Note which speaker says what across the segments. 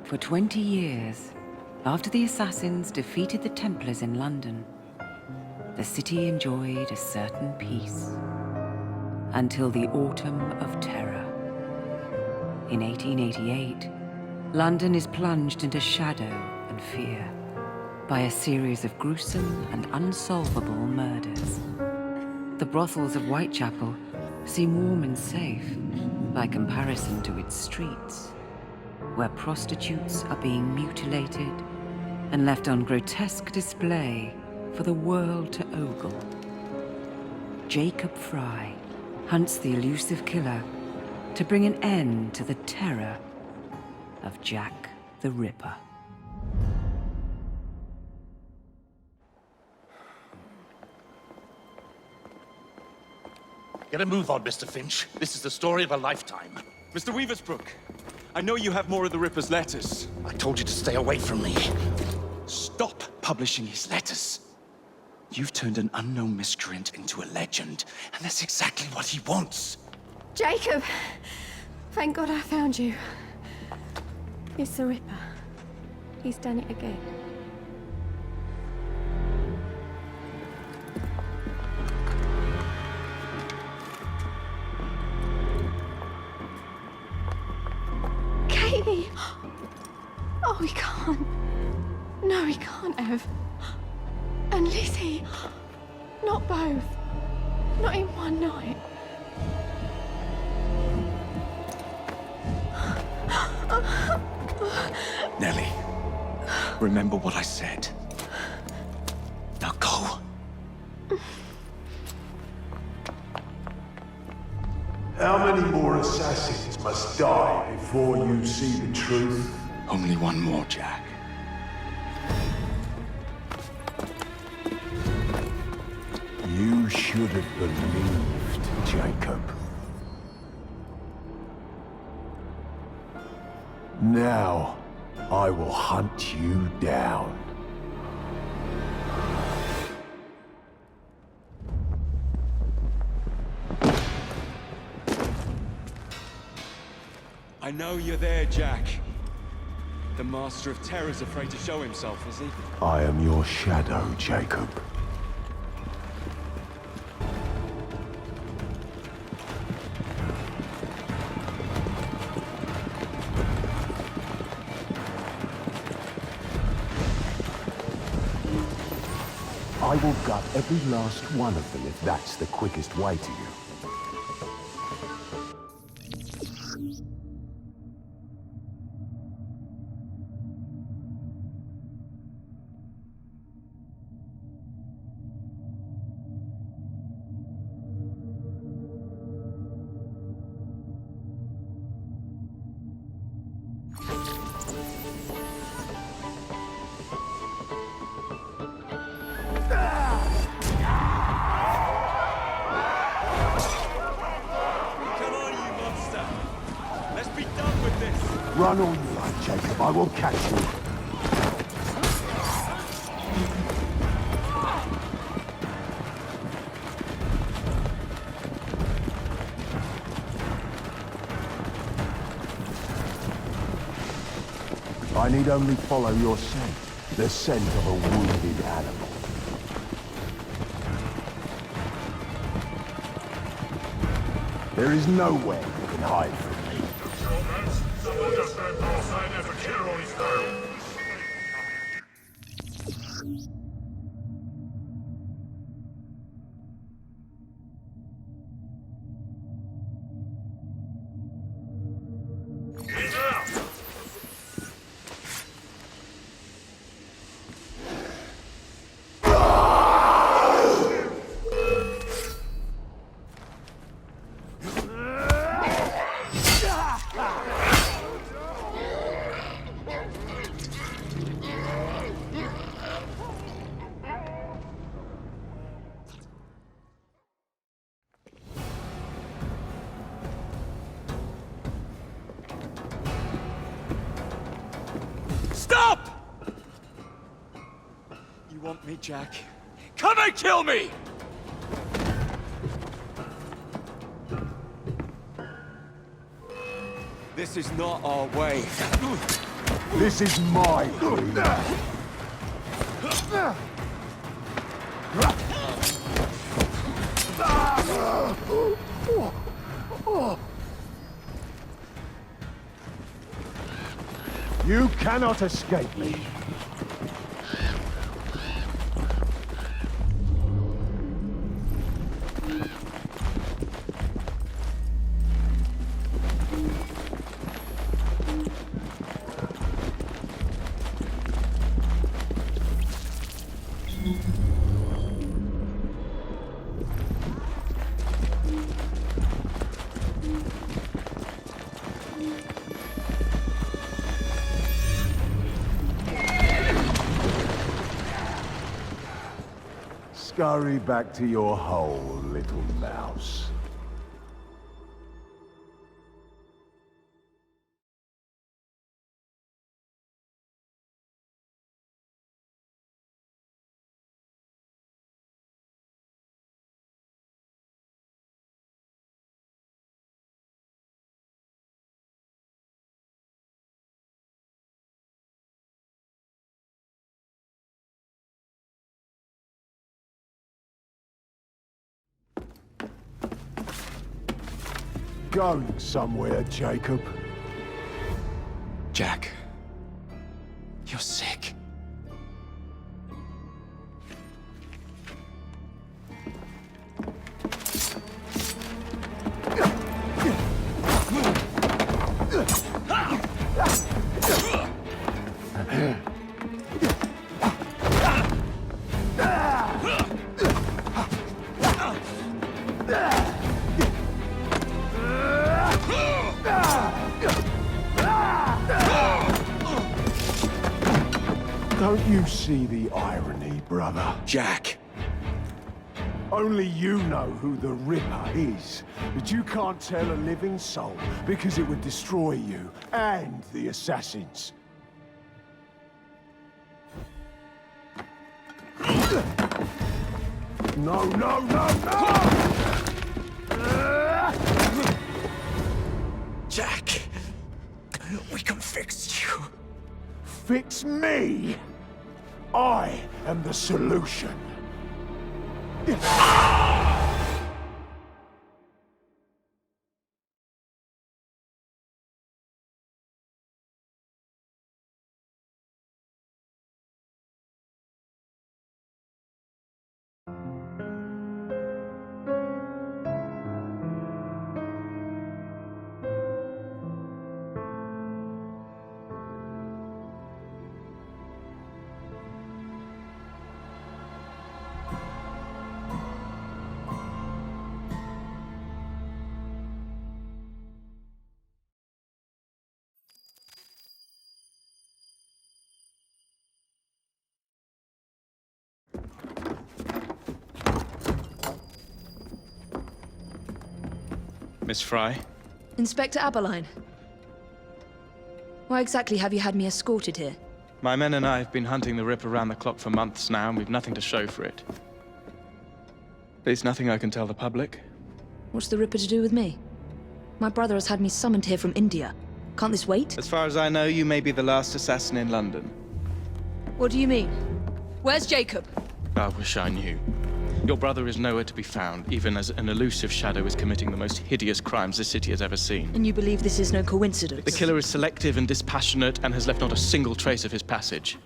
Speaker 1: For 20 years, after the assassins defeated the Templars in London, the city enjoyed a certain peace. Until the Autumn of Terror. In 1888, London is plunged into shadow and fear by a series of gruesome and unsolvable murders. The brothels of Whitechapel seem warm and safe by comparison to its streets, where prostitutes are being mutilated and left on grotesque display for the world to ogle. Jacob Fry hunts the elusive killer to bring an end to the terror of Jack the Ripper.
Speaker 2: Get a move on, Mr. Finch. This is the story of a lifetime.
Speaker 3: Mr. Weaversbrook, I know you have more of the Ripper's letters.
Speaker 2: I told you to stay away from me.
Speaker 3: Stop publishing his letters. You've turned an unknown miscreant into a legend, and that's exactly what he wants.
Speaker 4: Jacob! Thank God I found you. It's the Ripper. He's done it again. Katie! Oh, he can't. No, he can't have. And Lizzie. Not both. Not in one night.
Speaker 3: Nellie, remember what I said. Now go.
Speaker 5: How many more assassins must die before you see the truth?
Speaker 3: Only one more, Jack.
Speaker 5: You should have believed, Jacob. Now, I will hunt you down.
Speaker 3: I know you're there, Jack. The Master of Terror's afraid to show himself, is he?
Speaker 5: I am your shadow, Jacob. I will gut every last one of them if that's the quickest way to you. Run all you like, Jacob. I will catch you. I need only follow your scent. The scent of a wounded animal. There is nowhere you can hide from me.
Speaker 3: Stop! You want me, Jack? Come and kill me! This is not our way.
Speaker 5: This is my creed. You cannot escape me. Scurry back to your hole, little mouse. Going somewhere, Jacob.
Speaker 3: Jack, you're sick.
Speaker 5: Don't you see the irony, brother?
Speaker 3: Jack.
Speaker 5: Only you know who the Ripper is, but you can't tell a living soul because it would destroy you and the assassins. No, no, no, no!
Speaker 3: Jack, we can fix you.
Speaker 5: Fix me! I am the solution.
Speaker 3: Miss Fry?
Speaker 6: Inspector Abberline. Why exactly have you had me escorted here?
Speaker 3: My men and I have been hunting the Ripper around the clock for months now, and we've nothing to show for it. There's nothing I can tell the public.
Speaker 6: What's the Ripper to do with me? My brother has had me summoned here from India. Can't this wait?
Speaker 3: As far as I know, you may be the last assassin in London.
Speaker 6: What do you mean? Where's Jacob?
Speaker 3: I wish I knew. Your brother is nowhere to be found, even as an elusive shadow is committing the most hideous crimes this city has ever seen.
Speaker 6: And you believe this is no coincidence?
Speaker 3: The killer is selective and dispassionate and has left not a single trace of his passage.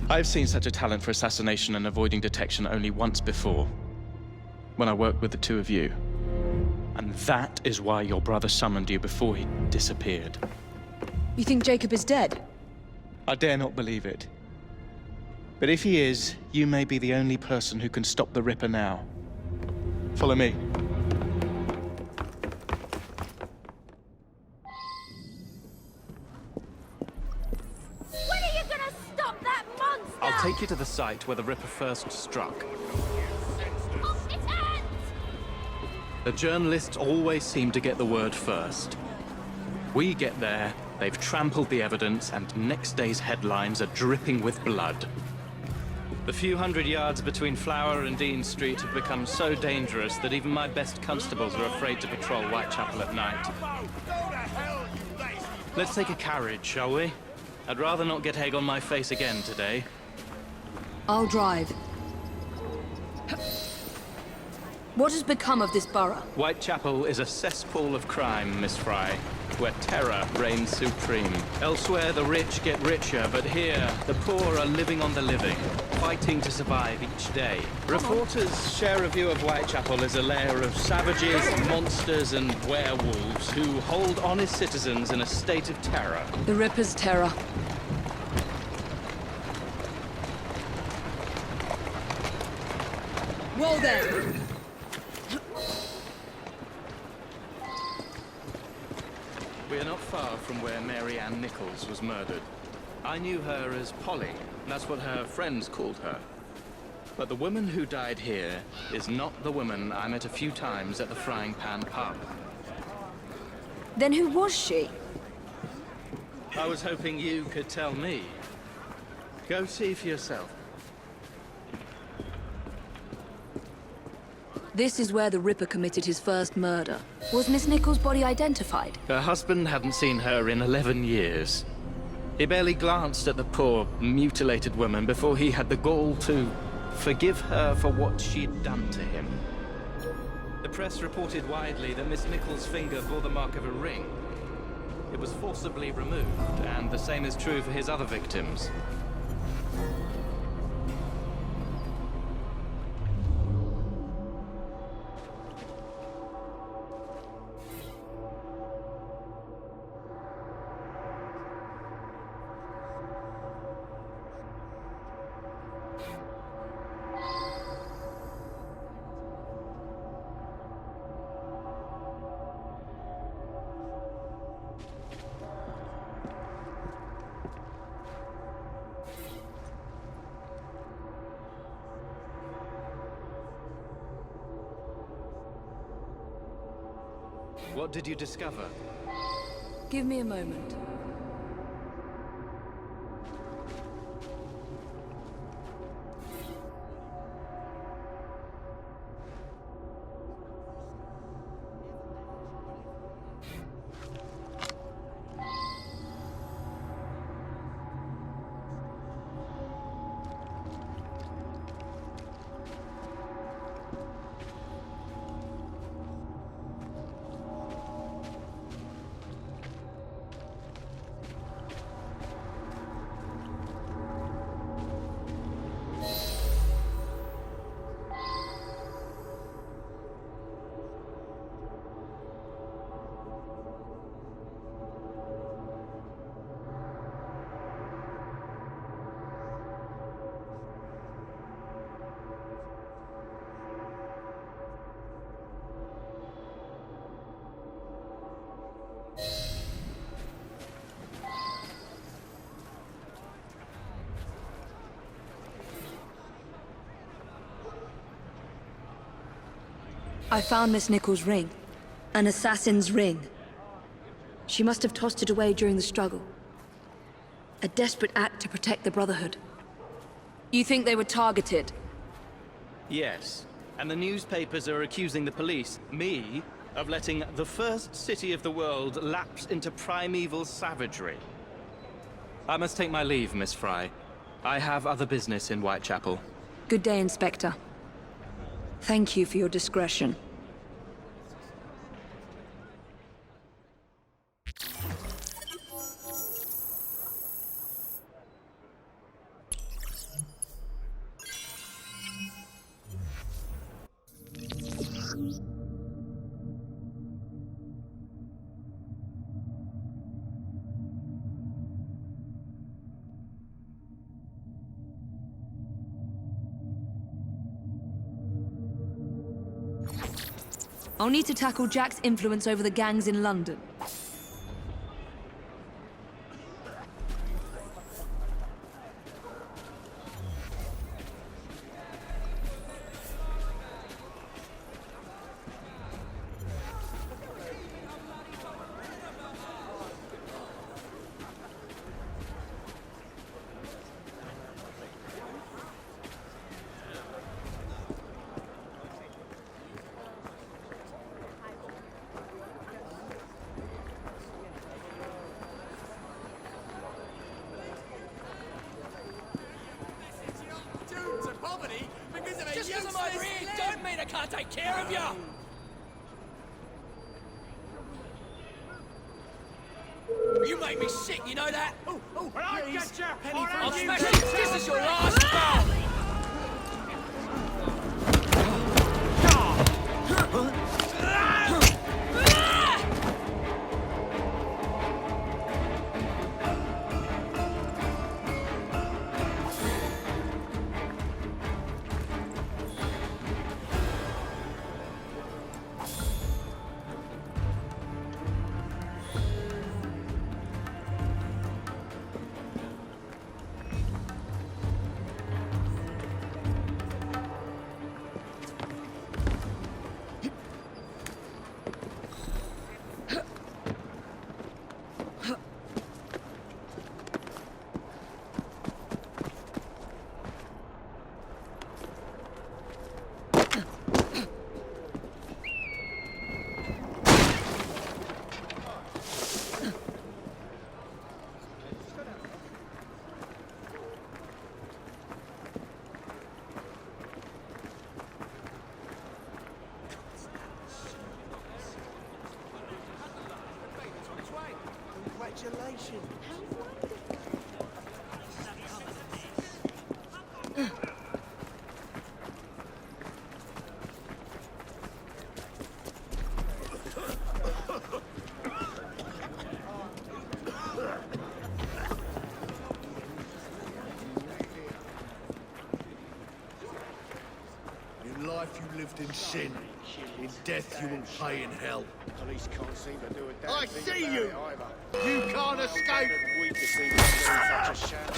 Speaker 3: I've seen such a talent for assassination and avoiding detection only once before, when I worked with the two of you. And that is why your brother summoned you before he disappeared.
Speaker 6: You think Jacob is dead?
Speaker 3: I dare not believe it. But if he is, you may be the only person who can stop the Ripper now. Follow me.
Speaker 7: When are you gonna stop that monster?
Speaker 3: I'll take you to the site where the Ripper first struck.
Speaker 7: Off its hands!
Speaker 3: The journalists always seem to get the word first. We get there, they've trampled the evidence, and next day's headlines are dripping with blood. The few hundred yards between Flower and Dean Street have become so dangerous that even my best constables are afraid to patrol Whitechapel at night. Let's take a carriage, shall we? I'd rather not get egg on my face again today.
Speaker 6: I'll drive. What has become of this borough?
Speaker 3: Whitechapel is a cesspool of crime, Miss Fry, where terror reigns supreme. Elsewhere, the rich get richer, but here, the poor are living on the living, fighting to survive each day. Reporters share a view of Whitechapel as a lair of savages, monsters, and werewolves who hold honest citizens in a state of terror.
Speaker 6: The Ripper's terror. Whoa there!
Speaker 3: We are not far from where Mary Ann Nichols was murdered. I knew her as Polly. That's what her friends called her. But the woman who died here is not the woman I met a few times at the Frying Pan pub.
Speaker 6: Then who was she?
Speaker 3: I was hoping you could tell me. Go see for yourself.
Speaker 6: This is where the Ripper committed his first murder. Was Miss Nichols' body identified?
Speaker 3: Her husband hadn't seen her in 11 years. He barely glanced at the poor, mutilated woman before he had the gall to forgive her for what she'd done to him. The press reported widely that Miss Nichols' finger bore the mark of a ring. It was forcibly removed, and the same is true for his other victims. What did you discover?
Speaker 6: Give me a moment. I found Miss Nichols' ring. An assassin's ring. She must have tossed it away during the struggle. A desperate act to protect the Brotherhood. You think they were targeted?
Speaker 3: Yes. And the newspapers are accusing the police, me, of letting the first city of the world lapse into primeval savagery. I must take my leave, Miss Fry. I have other business in Whitechapel.
Speaker 6: Good day, Inspector. Thank you for your discretion. I'll need to tackle Jack's influence over the gangs in London.
Speaker 8: over here! Don't mean I can't take care of you! You make me sick, you know that?
Speaker 5: When I get you,
Speaker 8: I'll smash it! This is your last spell!
Speaker 5: Congratulations.
Speaker 9: In life you lived in sin. In death you will pay in hell.
Speaker 5: Police can't seem to do a damn
Speaker 9: I
Speaker 5: thing
Speaker 9: see
Speaker 5: about
Speaker 9: you!
Speaker 5: it either.
Speaker 9: You can't escape!
Speaker 5: We can see them doing such a shout.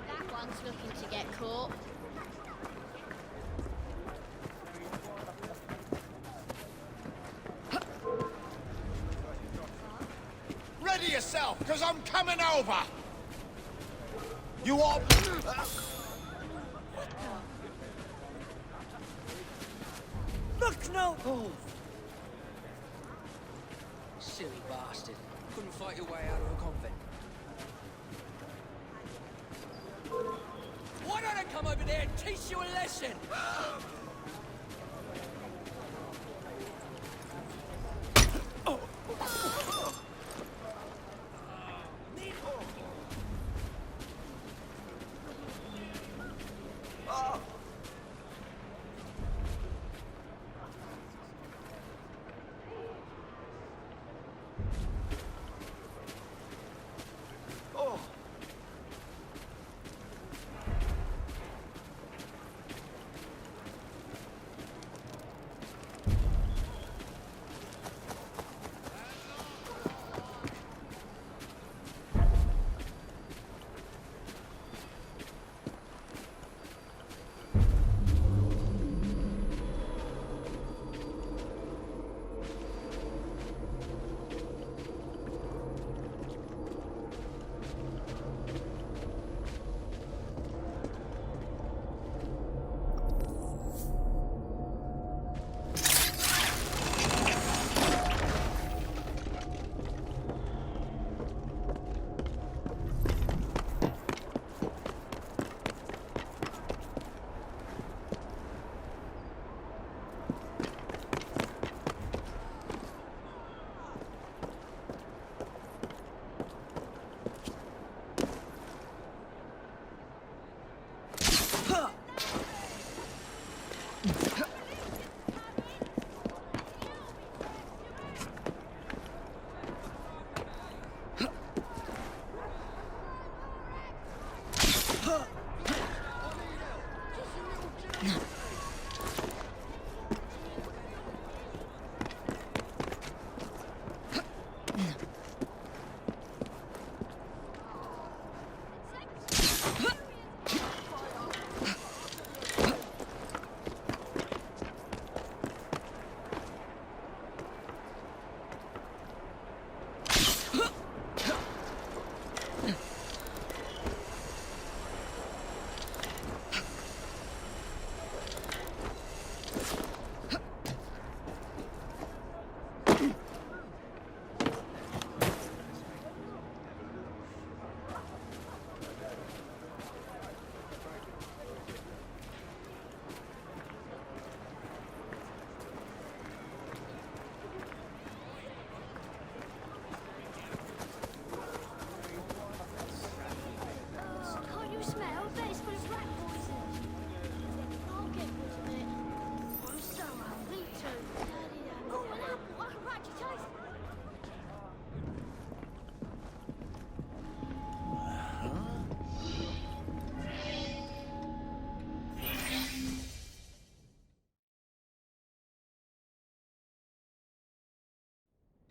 Speaker 7: That one's looking to get caught.
Speaker 9: Ready yourself, because I'm coming over! You are...
Speaker 8: Look, no! Oh. Silly bastard. Couldn't fight your way out of a convent. Why don't I come over there and teach you a lesson?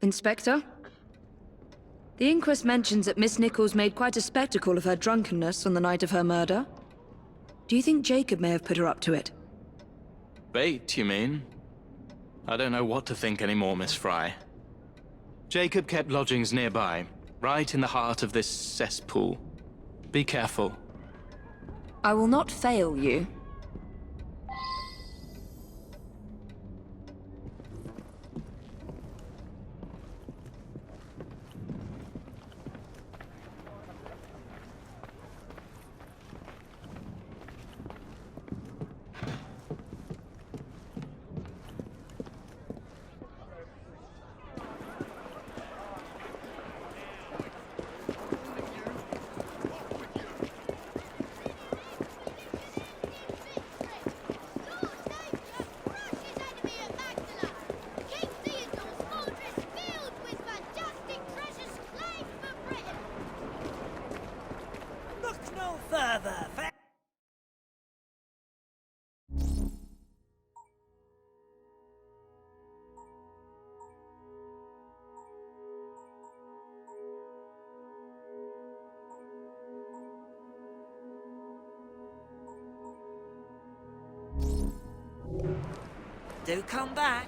Speaker 6: Inspector? The inquest mentions that Miss Nichols made quite a spectacle of her drunkenness on the night of her murder. Do you think Jacob may have put her up to it?
Speaker 3: Bait, you mean? I don't know what to think anymore, Miss Fry. Jacob kept lodgings nearby, right in the heart of this cesspool. Be careful.
Speaker 6: I will not fail you.
Speaker 10: Do come back.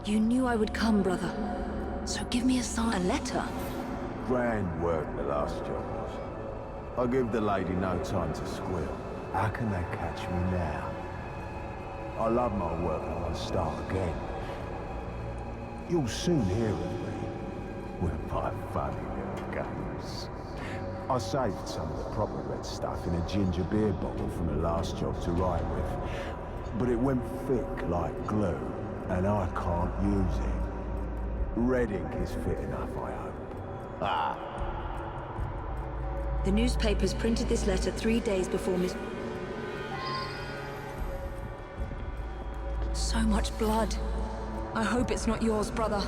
Speaker 6: You knew I would come, brother. So give me a sign. A letter?
Speaker 5: Grand work the last job was. I give the lady no time to squeal. How can they catch me now? I love my work and I want to start again. You'll soon hear of me with my funny little games. I saved some of the proper red stuff in a ginger beer bottle from the last job to write with. But it went thick like glue, and I can't use it. Red ink is fit enough, I hope. Ah.
Speaker 6: The newspapers printed this letter 3 days before Miss... So much blood. I hope it's not yours, brother.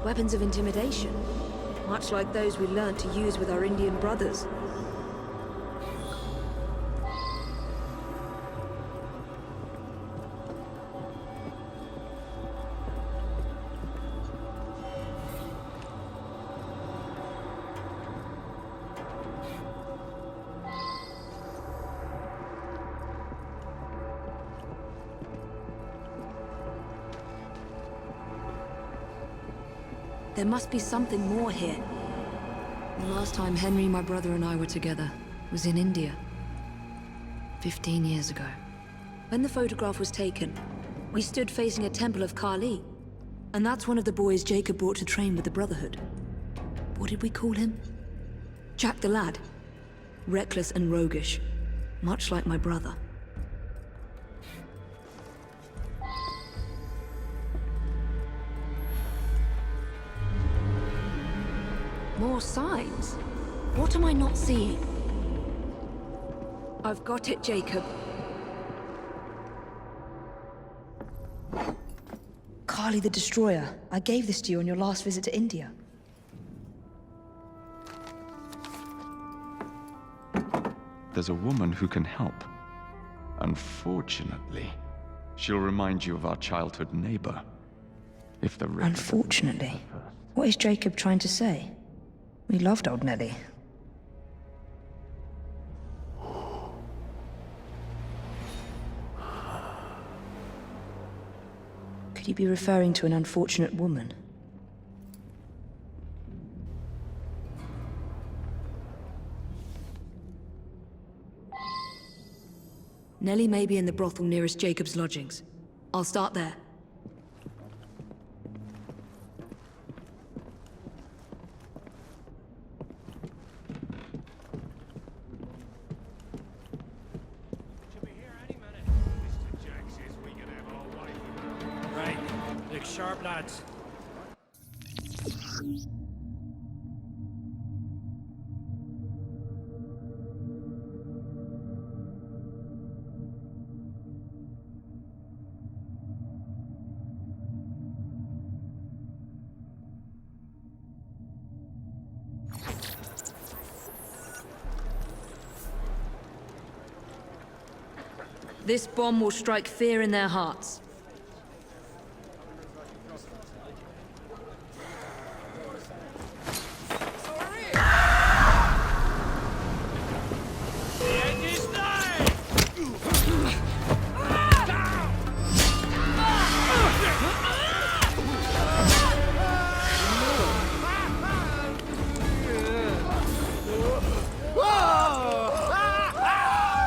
Speaker 6: Weapons of intimidation, much like those we learned to use with our Indian brothers. There must be something more here. The last time Henry, my brother, and I were together was in India. 15 years ago. When the photograph was taken, we stood facing a temple of Kali. And that's one of the boys Jacob brought to train with the Brotherhood. What did we call him? Jack the Lad. Reckless and roguish. Much like my brother. More signs? What am I not seeing? I've got it, Jacob.
Speaker 11: Kali the Destroyer. I gave this to you on your last visit to India.
Speaker 12: There's a woman who can help. Unfortunately, she'll remind you of our childhood neighbor. If the Ripper...
Speaker 11: Unfortunately? What is Jacob trying to say? We loved old Nelly. Could you be referring to an unfortunate woman?
Speaker 6: Nellie may be in the brothel nearest Jacob's lodgings. I'll start there.
Speaker 13: Right, look sharp, lads.
Speaker 6: This bomb will strike fear in their hearts.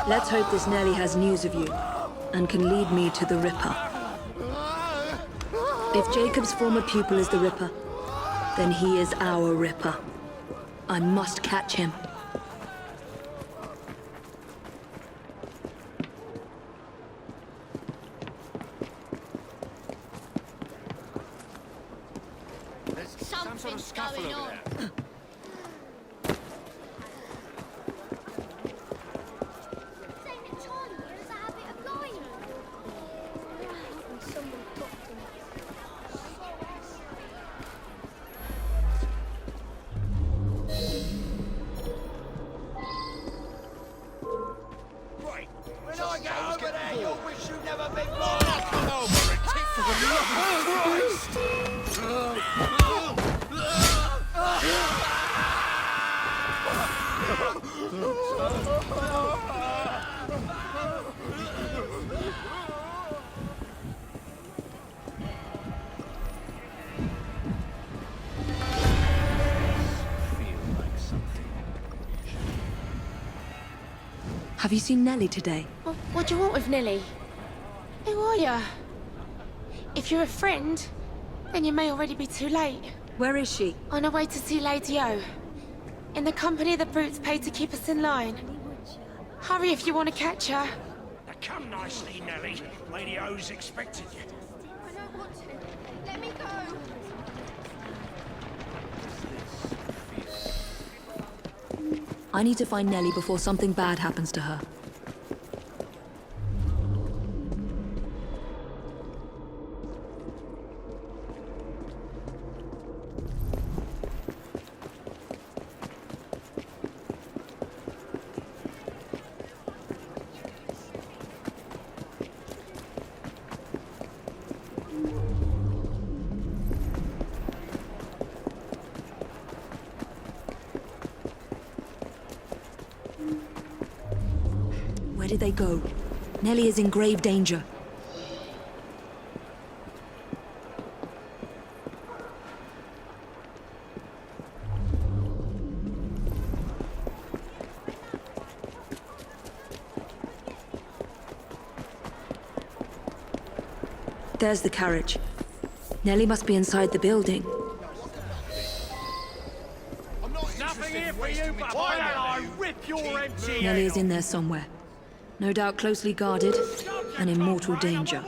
Speaker 6: Let's hope this Nelly has news of you, and can lead me to the Ripper. If Jacob's former pupil is the Ripper, then he is our Ripper. I must catch him.
Speaker 9: There's some sort of scuffle over there.
Speaker 6: Have you seen Nelly today?
Speaker 4: What do you want with Nelly? Who are you? If you're a friend, then you may already be too late.
Speaker 6: Where is she?
Speaker 4: On her way to see Lady O. In the company the brutes paid to keep us in line. Hurry if you want to catch her.
Speaker 13: Now come nicely, Nelly. Lady O's expecting you.
Speaker 4: I don't want to. Let me go.
Speaker 6: I need to find Nelly before something bad happens to her. Where did they go? Nelly is in grave danger. There's the carriage. Nellie must be inside the building.
Speaker 13: Nothing here for you, but why don't I rip your empty
Speaker 6: Nellie is in there somewhere. No doubt closely guarded and in mortal danger.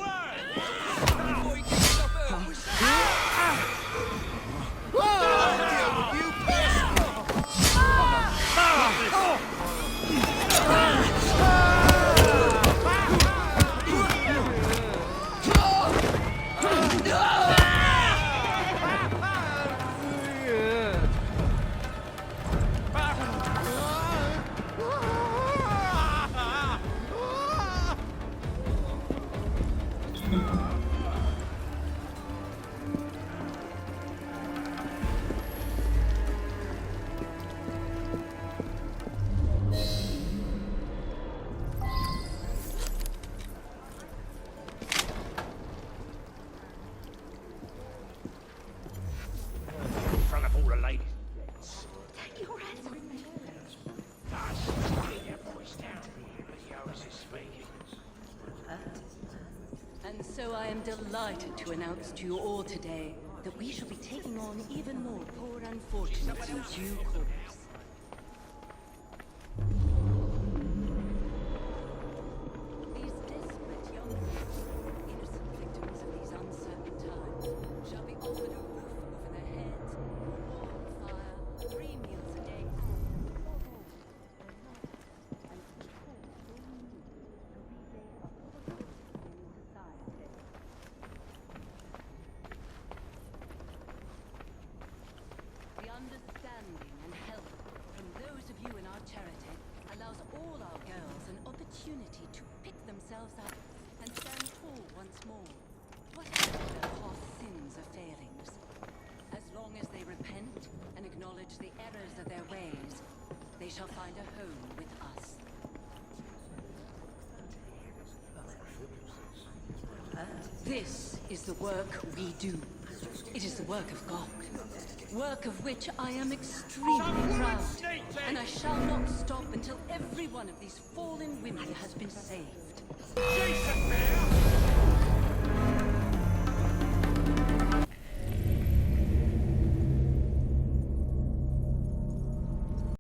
Speaker 13: in front of all the ladies.
Speaker 7: Take your hands off me.
Speaker 13: Get your voice down. The O's is speaking.
Speaker 14: And so I am delighted to announce to you all today that we shall be taking on even more poor unfortunates in due course. These desperate young people, innocent victims of these uncertain times, shall be offered a roof over their heads, warm fire, 3 meals a day, The understanding and help from those of you in our charity allows all our girls an opportunity to pick themselves up and stand tall once more, whatever their past sins or failings. As long as they repent and acknowledge the errors of their ways, they shall find a home with us. This is the work we do. It is the work of God. Work of which I am extremely proud. And I shall not stop until every one of these fallen women has been saved.
Speaker 13: Jason, man!